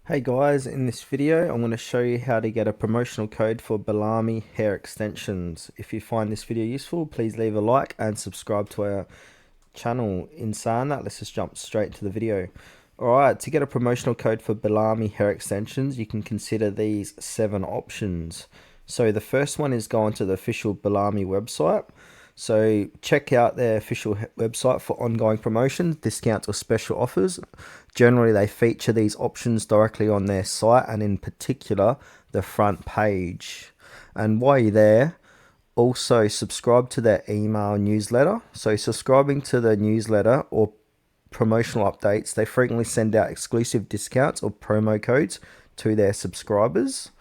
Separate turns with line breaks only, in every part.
Hey guys, in this video I'm going to show you how to get a promotional code for Bellami hair extensions. If you find this video useful, please leave a like and subscribe to our channel. In saying that, let's just jump straight into the video. Alright, to get a promotional code for Bellami hair extensions, you can consider these 7 options. So the first one is go onto the official Bellami website. So check out their official website for ongoing promotions, discounts or special offers. Generally, they feature these options directly on their site and in particular the front page. And while you're there, also subscribe to their email newsletter. So subscribing to the newsletter or promotional updates, they frequently send out exclusive discounts or promo codes to their subscribers.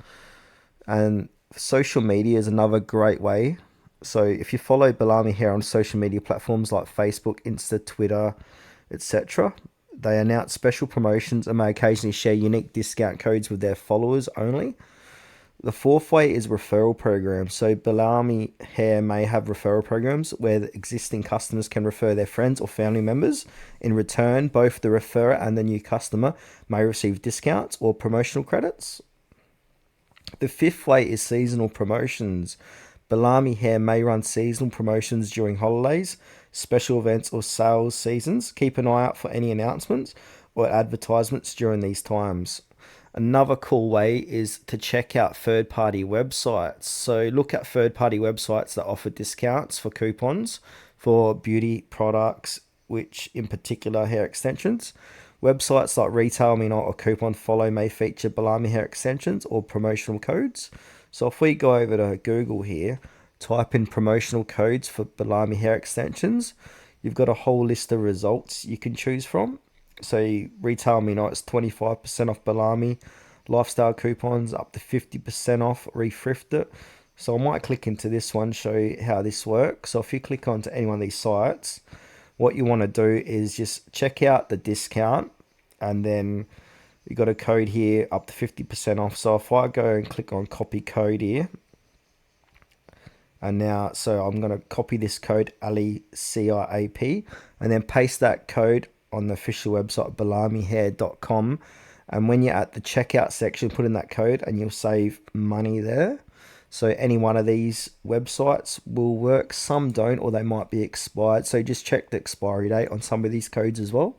And social media is another great way. So if you follow Bellami here on social media platforms like Facebook, Insta, Twitter, etc., they announce special promotions and may occasionally share unique discount codes with their followers only. The fourth way is referral programs. So Bellami Hair may have referral programs where the existing customers can refer their friends or family members. In return, both the referrer and the new customer may receive discounts or promotional credits. The fifth way is seasonal promotions. Bellami Hair may run seasonal promotions during holidays, special events, or sales seasons. Keep an eye out for any announcements or advertisements during these times. Another cool way is to check out third party websites. So, look at third party websites that offer discounts for coupons for beauty products, which in particular hair extensions. Websites like Retail Me Not or Coupon Follow may feature Bellami hair extensions or promotional codes. So if we go over to Google here, type in promotional codes for Bellami hair extensions, you've got a whole list of results you can choose from. So Retail Me Not is 25% off Bellami, lifestyle coupons up to 50% off, rethrift it. So I might click into this one, show you how this works. So if you click onto any one of these sites, what you want to do is just check out the discount, and then you got a code here up to 50% off. So if I go and click on copy code here, and now, so I'm going to copy this code, Ali CIAP, and then paste that code on the official website, bellamihair.com. And when you're at the checkout section, put in that code and you'll save money there. So any one of these websites will work. Some don't, or they might be expired. So just check the expiry date on some of these codes as well.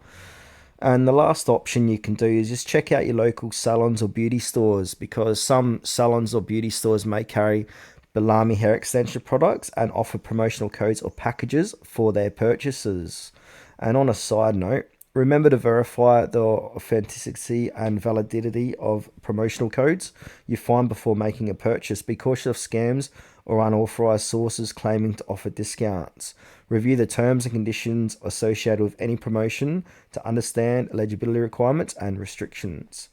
And the last option you can do is just check out your local salons or beauty stores, because some salons or beauty stores may carry Bellami hair extension products and offer promotional codes or packages for their purchases. And on a side note, remember to verify the authenticity and validity of promotional codes you find before making a purchase. Be cautious of scams or unauthorized sources claiming to offer discounts. Review the terms and conditions associated with any promotion to understand eligibility requirements and restrictions.